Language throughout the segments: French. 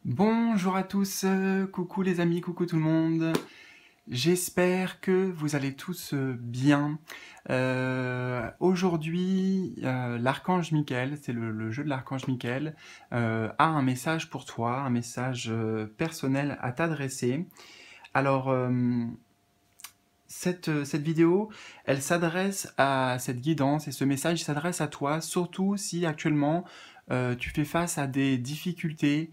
Bonjour à tous, coucou les amis, coucou tout le monde. J'espère que vous allez tous bien. Aujourd'hui, l'archange Michael, c'est le jeu de l'archange Michael, a un message pour toi, un message personnel à t'adresser. Alors, cette vidéo, elle s'adresse à cette guidance et ce message s'adresse à toi, surtout si actuellement tu fais face à des difficultés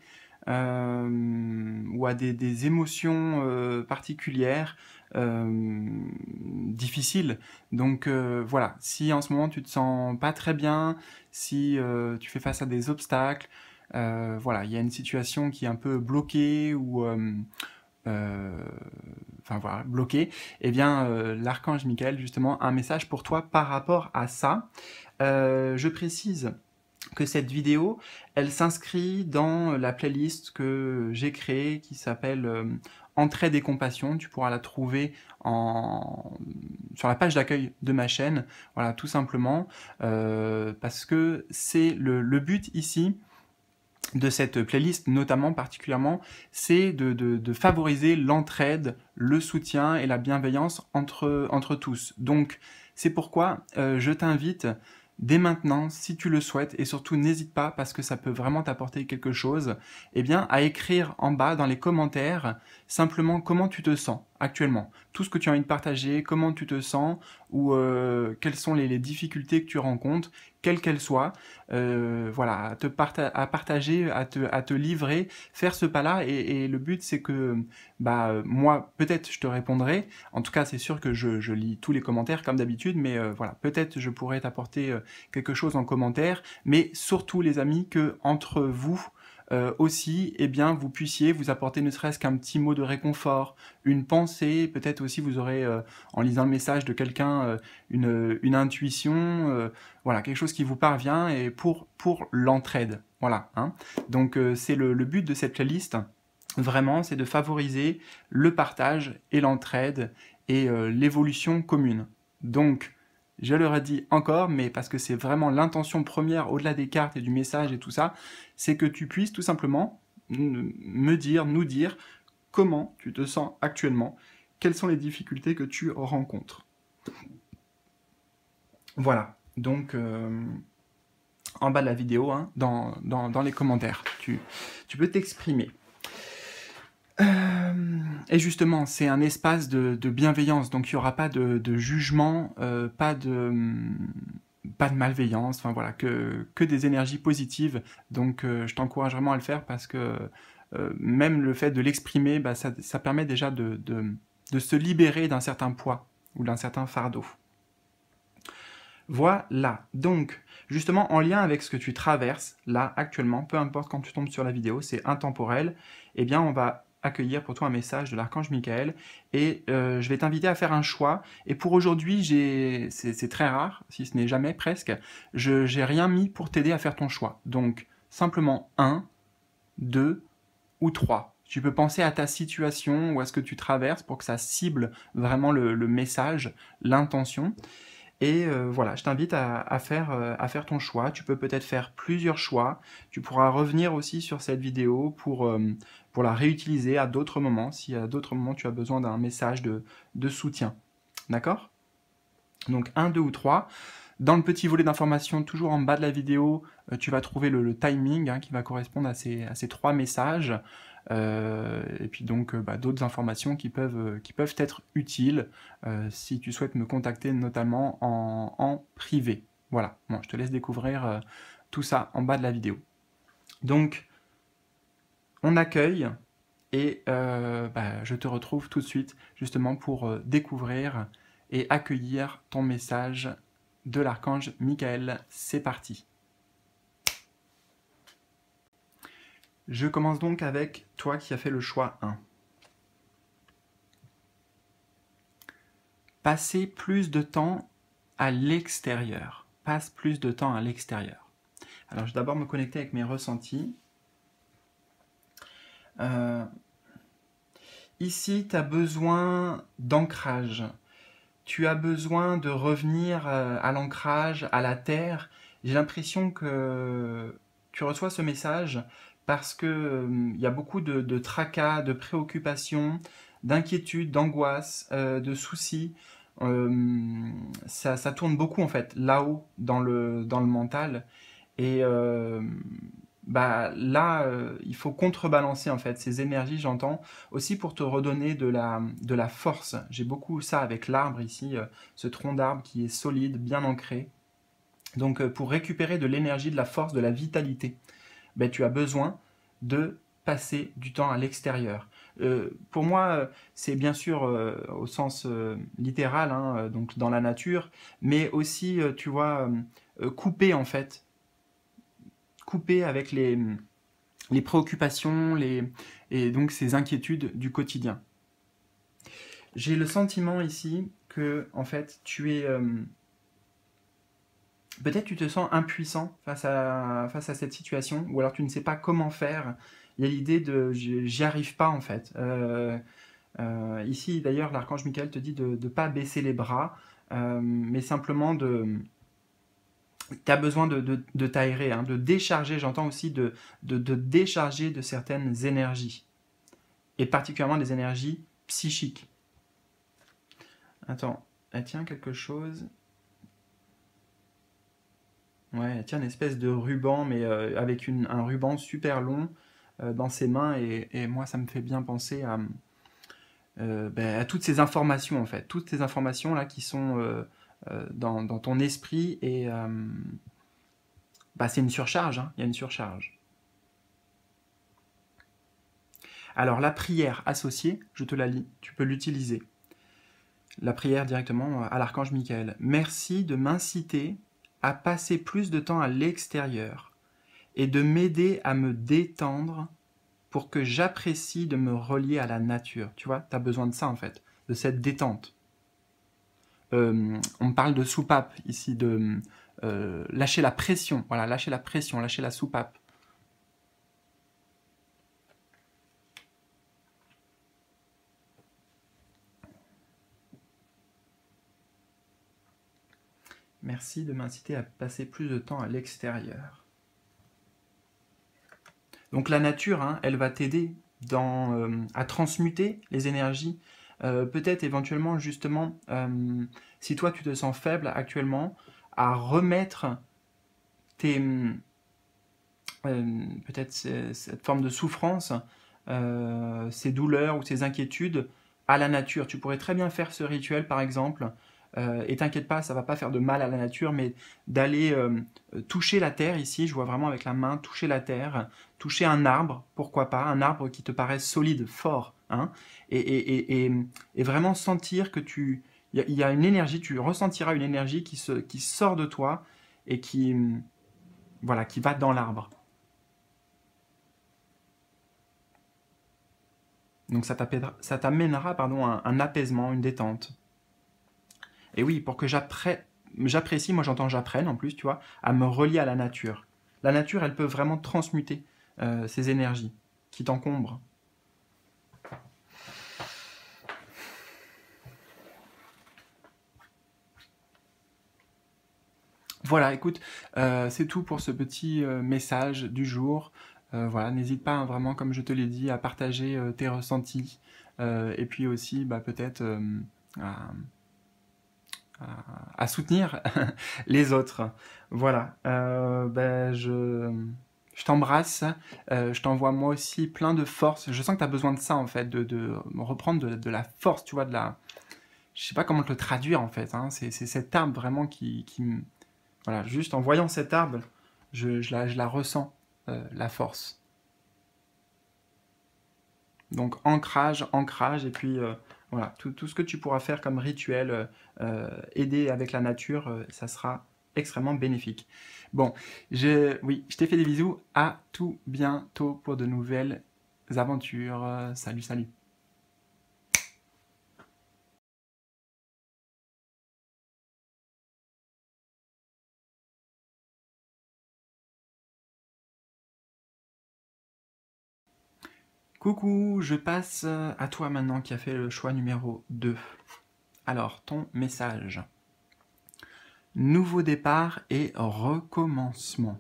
ou à des émotions particulières difficiles. Donc voilà, si en ce moment tu te sens pas très bien, si tu fais face à des obstacles, voilà, il y a une situation qui est un peu bloquée ou enfin voilà, bloqué, eh bien l'archange Michael justement a un message pour toi par rapport à ça. Je précise que cette vidéo, elle s'inscrit dans la playlist que j'ai créée qui s'appelle Entraide et compassion. Tu pourras la trouver sur la page d'accueil de ma chaîne, voilà, tout simplement, parce que c'est le but ici de cette playlist, notamment particulièrement, c'est de favoriser l'entraide, le soutien et la bienveillance entre tous. Donc, c'est pourquoi je t'invite dès maintenant, si tu le souhaites, et surtout n'hésite pas, parce que ça peut vraiment t'apporter quelque chose, eh bien, à écrire en bas dans les commentaires simplement comment tu te sens actuellement. Tout ce que tu as envie de partager, comment tu te sens, ou quelles sont les difficultés que tu rencontres, quelles qu'elles soient. Voilà, à partager, à te livrer, faire ce pas-là. Et le but, c'est que moi, peut-être je te répondrai. En tout cas, c'est sûr que je lis tous les commentaires comme d'habitude, mais voilà, peut-être je pourrais t'apporter quelque chose en commentaire. Mais surtout, les amis, que entre vous, aussi, eh bien, vous puissiez vous apporter ne serait-ce qu'un petit mot de réconfort, une pensée, peut-être aussi vous aurez, en lisant le message de quelqu'un, une intuition, voilà, quelque chose qui vous parvient et pour l'entraide, voilà. Hein. Donc c'est le but de cette playlist, vraiment, c'est de favoriser le partage et l'entraide et l'évolution commune. Donc, je le redis encore, mais parce que c'est vraiment l'intention première, au-delà des cartes et du message et tout ça, c'est que tu puisses tout simplement nous dire comment tu te sens actuellement, quelles sont les difficultés que tu rencontres. Voilà, donc en bas de la vidéo, hein, dans les commentaires, tu peux t'exprimer. Et justement, c'est un espace de bienveillance, donc il n'y aura pas de jugement, pas de malveillance, enfin voilà, que des énergies positives. Donc je t'encourage vraiment à le faire parce que même le fait de l'exprimer, ça permet déjà de se libérer d'un certain poids ou d'un certain fardeau. Voilà, donc justement en lien avec ce que tu traverses là actuellement, peu importe quand tu tombes sur la vidéo, c'est intemporel, eh bien on va accueillir pour toi un message de l'archange Michael et je vais t'inviter à faire un choix. Et pour aujourd'hui, c'est très rare, si ce n'est jamais presque, j'ai rien mis pour t'aider à faire ton choix. Donc simplement 1, 2 ou 3. Tu peux penser à ta situation ou à ce que tu traverses pour que ça cible vraiment le message, l'intention. Et voilà, je t'invite à faire ton choix. Tu peux peut-être faire plusieurs choix. Tu pourras revenir aussi sur cette vidéo pour la réutiliser à d'autres moments, si à d'autres moments tu as besoin d'un message de soutien. D'accord? Donc 1, 2 ou 3. Dans le petit volet d'informations, toujours en bas de la vidéo, tu vas trouver le timing qui va correspondre à ces 3 messages. Et puis donc d'autres informations qui peuvent être utiles si tu souhaites me contacter notamment en privé. Voilà, bon, je te laisse découvrir tout ça en bas de la vidéo. Donc, on accueille et je te retrouve tout de suite justement pour découvrir et accueillir ton message de l'archange Michael. C'est parti. Je commence donc avec toi qui as fait le choix 1. Passer plus de temps à l'extérieur. Passe plus de temps à l'extérieur. Alors, je vais d'abord me connecter avec mes ressentis. Ici, tu as besoin d'ancrage. Tu as besoin de revenir à l'ancrage, à la terre. J'ai l'impression que tu reçois ce message parce que il y a beaucoup de tracas, de préoccupations, d'inquiétudes, d'angoisses, de soucis. Ça tourne beaucoup en fait là-haut dans le mental. Et bah, là, il faut contrebalancer en fait ces énergies, j'entends, aussi pour te redonner de la force. J'ai beaucoup ça avec l'arbre ici, ce tronc d'arbre qui est solide, bien ancré. Donc pour récupérer de l'énergie, de la force, de la vitalité, ben, tu as besoin de passer du temps à l'extérieur. Pour moi, c'est bien sûr au sens littéral, hein, donc dans la nature, mais aussi, tu vois, couper en fait, couper avec les préoccupations et donc ces inquiétudes du quotidien. J'ai le sentiment ici que, en fait, tu es... peut-être tu te sens impuissant face à cette situation, ou alors tu ne sais pas comment faire. Il y a l'idée de j'y arrive pas en fait. Ici d'ailleurs, l'archange Michael te dit de ne pas baisser les bras, mais simplement de... Tu as besoin de t'aérer, hein, de décharger, j'entends aussi de décharger de certaines énergies, et particulièrement des énergies psychiques. Attends, elle tient quelque chose. Ouais, elle tient une espèce de ruban, mais avec un ruban super long dans ses mains, et moi ça me fait bien penser ben, à toutes ces informations en fait, toutes ces informations là qui sont dans ton esprit, et bah, c'est une surcharge, hein, il y a une surcharge. Alors la prière associée, je te la lis, tu peux l'utiliser. La prière directement à l'archange Michael. Merci de m'inciter à passer plus de temps à l'extérieur et de m'aider à me détendre pour que j'apprécie de me relier à la nature. Tu vois, tu as besoin de ça en fait, de cette détente. On me parle de soupape ici, de lâcher la pression. Voilà, lâcher la pression, lâcher la soupape. Merci de m'inciter à passer plus de temps à l'extérieur. Donc la nature, hein, elle va t'aider à transmuter les énergies. Peut-être éventuellement, justement, si toi tu te sens faible actuellement, à remettre tes, peut-être cette forme de souffrance, ces douleurs ou ces inquiétudes à la nature. Tu pourrais très bien faire ce rituel, par exemple, et t'inquiète pas, ça va pas faire de mal à la nature, mais d'aller toucher la terre ici, je vois vraiment avec la main, toucher la terre, toucher un arbre, pourquoi pas, un arbre qui te paraît solide, fort, hein, et vraiment sentir que il y a une énergie, tu ressentiras une énergie qui sort de toi et voilà, qui va dans l'arbre. Donc ça t'amènera pardon, un apaisement, une détente. Et oui, pour que j'apprécie, moi j'entends j'apprenne en plus, tu vois, à me relier à la nature. La nature, elle peut vraiment transmuter ces énergies qui t'encombrent. Voilà, écoute, c'est tout pour ce petit message du jour. Voilà, n'hésite pas hein, vraiment, comme je te l'ai dit, à partager tes ressentis. Et puis aussi, bah, peut-être à, à soutenir les autres. Voilà. Ben, je t'embrasse. Je t'envoie moi aussi plein de force. Je sens que tu as besoin de ça en fait, de reprendre de la force, tu vois, de la. Je sais pas comment te le traduire en fait. Hein. C'est cet arbre vraiment voilà, juste en voyant cet arbre, je la ressens, la force. Donc ancrage, ancrage, et puis voilà, tout ce que tu pourras faire comme rituel, aider avec la nature, ça sera extrêmement bénéfique. Bon, oui, je t'ai fait des bisous, à tout bientôt pour de nouvelles aventures. Salut, salut. Coucou, je passe à toi maintenant qui a fait le choix numéro 2. Alors, ton message. Nouveau départ et recommencement.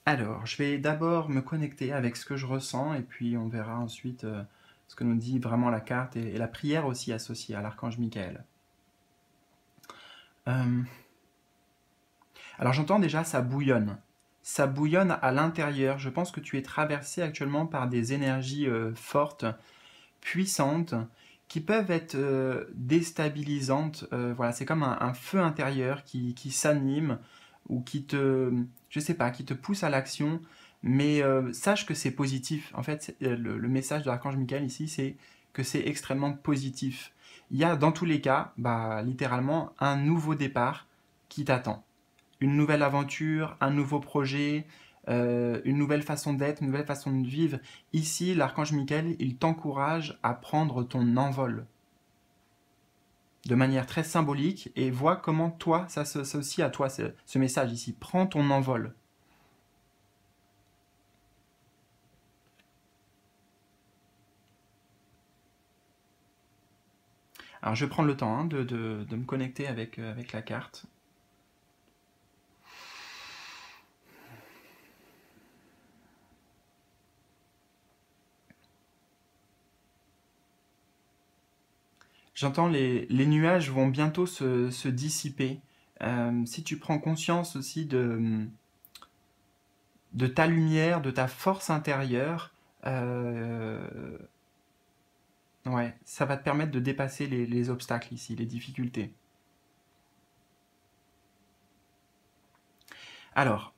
Alors, je vais d'abord me connecter avec ce que je ressens et puis on verra ensuite ce que nous dit vraiment la carte et la prière aussi associée à l'archange Michael. Euh, Alors j'entends déjà ça bouillonne. Ça bouillonne à l'intérieur. Je pense que tu es traversé actuellement par des énergies fortes, puissantes, qui peuvent être déstabilisantes. Voilà, c'est comme un feu intérieur qui s'anime ou qui te, je sais pas, qui te pousse à l'action. Mais sache que c'est positif. En fait, le message de l'archange Michael ici, c'est que c'est extrêmement positif. Il y a dans tous les cas, bah, littéralement, un nouveau départ qui t'attend. Une nouvelle aventure, un nouveau projet, une nouvelle façon d'être, une nouvelle façon de vivre. Ici, l'archange Michael, il t'encourage à prendre ton envol de manière très symbolique et vois comment toi, ça s'associe à toi, ce message ici. Prends ton envol. Alors, je vais prendre le temps hein, de me connecter avec la carte. J'entends les nuages vont bientôt se dissiper. Si tu prends conscience aussi de ta lumière, de ta force intérieure, ouais, ça va te permettre de dépasser les obstacles ici, les difficultés. Alors,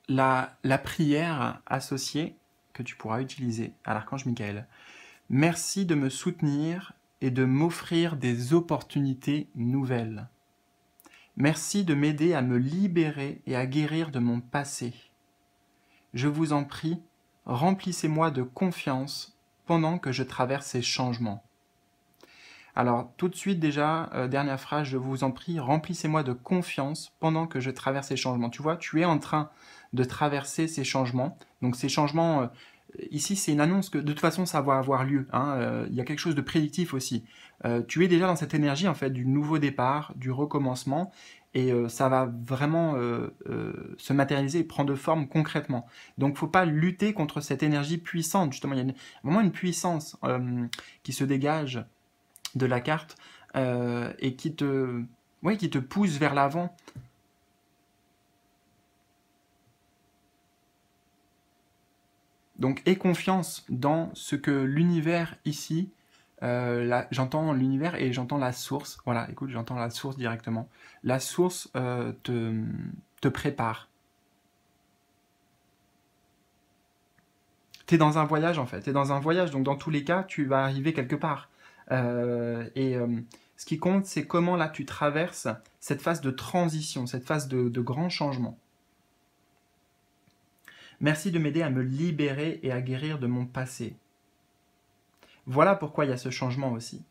la prière associée que tu pourras utiliser à l'archange Michael. Merci de me soutenir et de m'offrir des opportunités nouvelles. Merci de m'aider à me libérer et à guérir de mon passé. Je vous en prie, remplissez-moi de confiance pendant que je traverse ces changements. Alors, tout de suite déjà, dernière phrase, je vous en prie, remplissez-moi de confiance pendant que je traverse ces changements. Tu vois, tu es en train de traverser ces changements. Donc ces changements, ici c'est une annonce que de toute façon ça va avoir lieu. Hein. Il y a quelque chose de prédictif aussi. Tu es déjà dans cette énergie en fait du nouveau départ, du recommencement, et ça va vraiment se matérialiser et prendre forme concrètement. Donc il ne faut pas lutter contre cette énergie puissante. Justement, il y a vraiment une puissance qui se dégage de la carte et ouais, qui te pousse vers l'avant. Donc aie confiance dans ce que l'univers ici, j'entends l'univers et j'entends la source. Voilà, écoute, j'entends la source directement. La source te prépare. T'es dans un voyage en fait, t'es dans un voyage, donc dans tous les cas, tu vas arriver quelque part. Et ce qui compte, c'est comment là tu traverses cette phase de transition, cette phase de grand changement. Merci de m'aider à me libérer et à guérir de mon passé. Voilà pourquoi il y a ce changement aussi.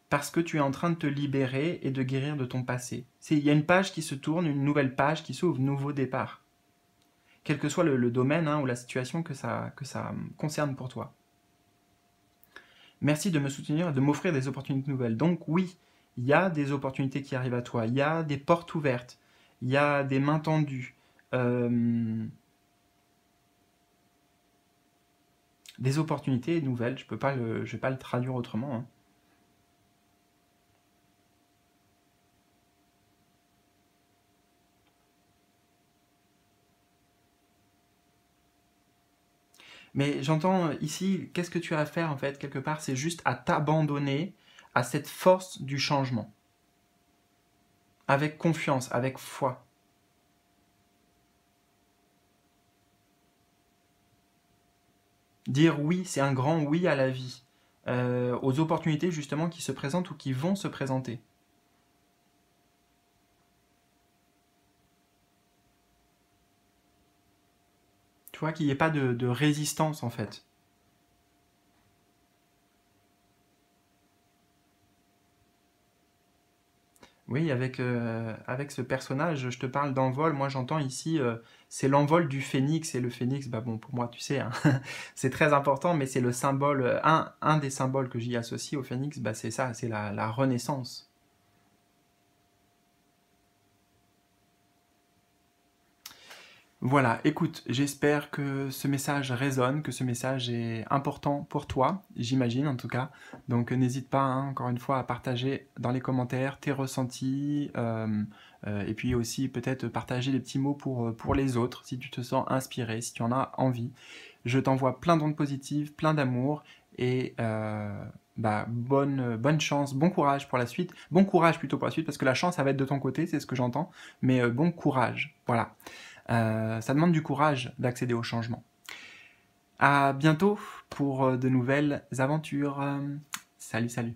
Parce que tu es en train de te libérer et de guérir de ton passé. Il y a une page qui se tourne, une nouvelle page qui s'ouvre, nouveau départ. Quel que soit le domaine hein, ou la situation que ça concerne pour toi. Merci de me soutenir et de m'offrir des opportunités nouvelles. Donc oui, il y a des opportunités qui arrivent à toi, il y a des portes ouvertes, il y a des mains tendues, des opportunités nouvelles. Je vais pas le traduire autrement. Hein. Mais j'entends ici, qu'est-ce que tu as à faire en fait, quelque part, c'est juste à t'abandonner à cette force du changement. Avec confiance, avec foi. Dire oui, c'est un grand oui à la vie. Aux opportunités justement qui se présentent ou qui vont se présenter. Tu vois, qu'il n'y ait pas de résistance en fait. Oui, avec ce personnage, je te parle d'envol. Moi, j'entends ici, c'est l'envol du phénix. Et le phénix, bah bon, pour moi, tu sais, hein, c'est très important, mais c'est le symbole, un des symboles que j'y associe au phénix, bah c'est ça, c'est la renaissance. Voilà, écoute, j'espère que ce message résonne, que ce message est important pour toi, j'imagine en tout cas. Donc n'hésite pas, hein, encore une fois, à partager dans les commentaires tes ressentis, et puis aussi peut-être partager des petits mots pour les autres, si tu te sens inspiré, si tu en as envie. Je t'envoie plein d'ondes positives, plein d'amour, et bonne chance, bon courage pour la suite. Bon courage plutôt pour la suite, parce que la chance, ça va être de ton côté, c'est ce que j'entends, mais bon courage, voilà. Ça demande du courage d'accéder au changement. À bientôt pour de nouvelles aventures. Salut, salut.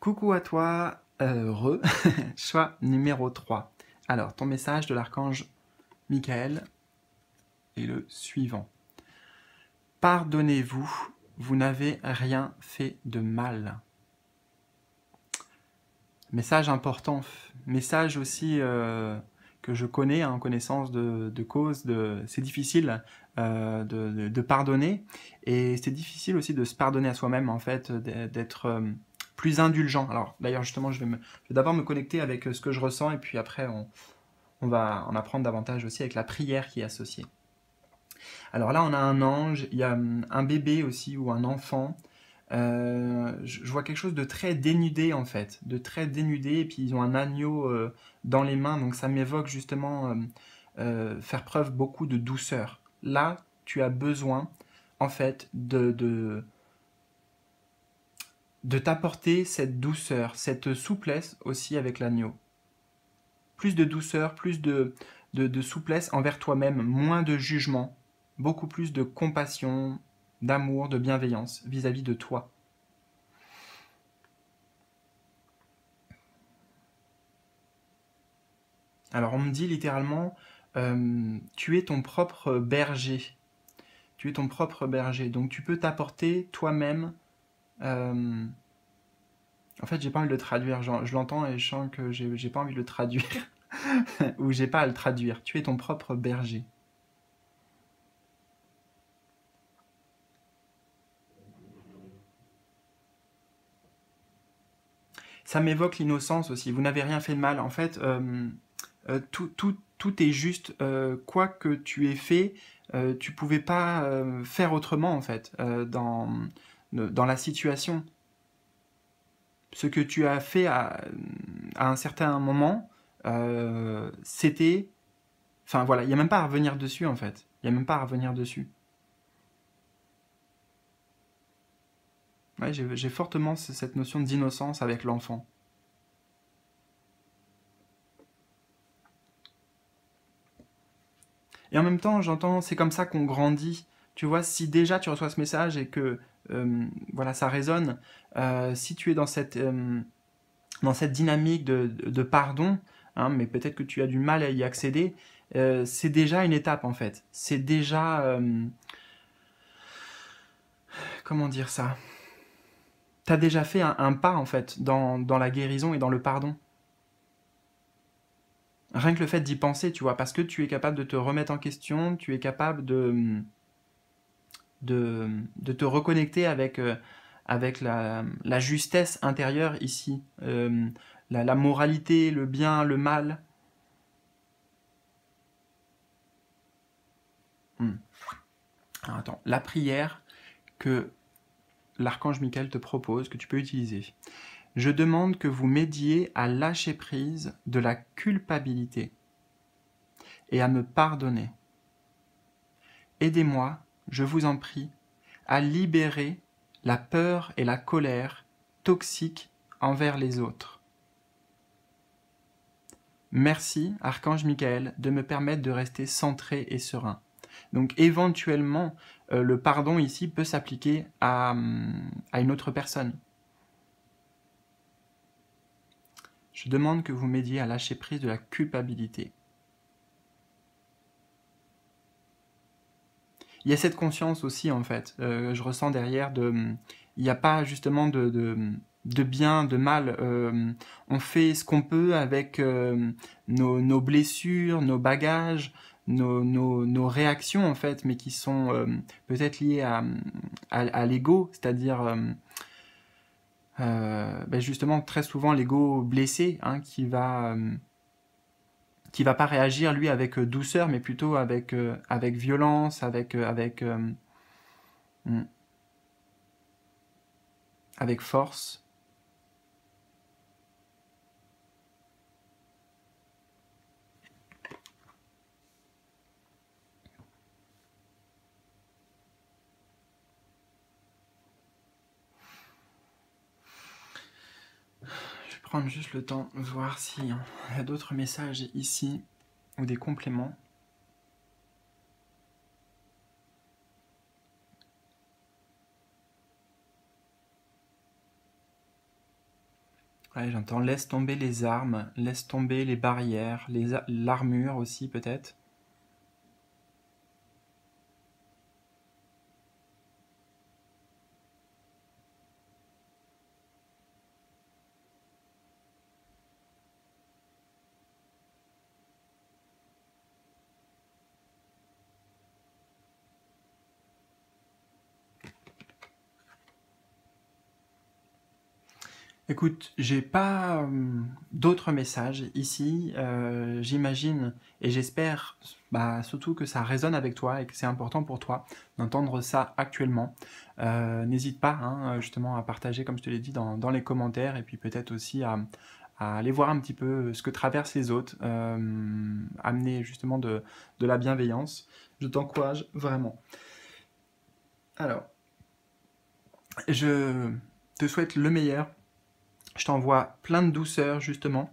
Coucou à toi, choix numéro 3. Alors, ton message de l'archange Michael est le suivant. Pardonnez-vous, vous n'avez rien fait de mal. Message important, message aussi que je connais, en connaissance de cause, c'est difficile de pardonner, et c'est difficile aussi de se pardonner à soi-même, en fait, d'être plus indulgent. Alors d'ailleurs justement, je vais d'abord me connecter avec ce que je ressens, et puis après on va en apprendre davantage aussi avec la prière qui est associée. Alors là, on a un ange, il y a un bébé aussi, ou un enfant. Je vois quelque chose de très dénudé en fait, de très dénudé, et puis ils ont un agneau dans les mains, donc ça m'évoque justement faire preuve beaucoup de douceur. Là, tu as besoin en fait de t'apporter cette douceur, cette souplesse aussi avec l'agneau. Plus de douceur, plus de souplesse envers toi-même, moins de jugement, beaucoup plus de compassion, d'amour, de bienveillance vis-à-vis de toi. Alors on me dit littéralement, tu es ton propre berger. Tu es ton propre berger. Donc tu peux t'apporter toi-même. En fait, j'ai pas envie de le traduire. Je l'entends et je sens que j'ai pas envie de le traduire. Ou j'ai pas à le traduire. Tu es ton propre berger. Ça m'évoque l'innocence aussi. Vous n'avez rien fait de mal. En fait, tout est juste. Quoi que tu aies fait, tu pouvais pas faire autrement, en fait, dans la situation. Ce que tu as fait à un certain moment, c'était... Enfin voilà, il n'y a même pas à revenir dessus, en fait. Il n'y a même pas à revenir dessus. Ouais, j'ai fortement cette notion d'innocence avec l'enfant. Et en même temps, j'entends, c'est comme ça qu'on grandit. Tu vois, si déjà tu reçois ce message et que voilà, ça résonne, si tu es dans cette dynamique de pardon, hein, mais peut-être que tu as du mal à y accéder, c'est déjà une étape en fait. C'est déjà... comment dire ça? Tu as déjà fait un pas en fait dans la guérison et dans le pardon. Rien que le fait d'y penser, tu vois, parce que tu es capable de te remettre en question, tu es capable de te reconnecter avec la justesse intérieure ici, la moralité, le bien, le mal. Hmm. Alors, attends, la prière que l'archange Michael te propose, que tu peux utiliser. Je demande que vous m'aidiez à lâcher prise de la culpabilité et à me pardonner. Aidez-moi, je vous en prie, à libérer la peur et la colère toxiques envers les autres. Merci, Archange Michael, de me permettre de rester centré et serein. Donc éventuellement, le pardon ici peut s'appliquer à une autre personne. Je demande que vous m'aidiez à lâcher prise de la culpabilité. Il y a cette conscience aussi, en fait, je ressens derrière, il n'y a pas justement de bien, de mal. On fait ce qu'on peut avec nos blessures, nos bagages, nos réactions en fait, mais qui sont peut-être liées à l'ego, c'est-à-dire justement très souvent l'ego blessé, hein, qui va pas réagir lui avec douceur, mais plutôt avec violence, avec force. Je vais prendre juste le temps de voir s'il y a d'autres messages ici ou des compléments. Ouais, j'entends laisse tomber les armes, laisse tomber les barrières, l'armure aussi peut-être. Écoute, j'ai pas d'autres messages ici. J'imagine et j'espère surtout que ça résonne avec toi et que c'est important pour toi d'entendre ça actuellement. N'hésite pas hein, justement à partager, comme je te l'ai dit, dans les commentaires et puis peut-être aussi à aller voir un petit peu ce que traversent les autres, amener justement de la bienveillance. Je t'encourage vraiment. Alors, je te souhaite le meilleur. Je t'envoie plein de douceur, justement,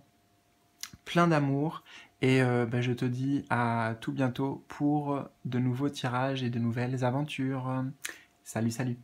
plein d'amour, et je te dis à tout bientôt pour de nouveaux tirages et de nouvelles aventures. Salut, salut!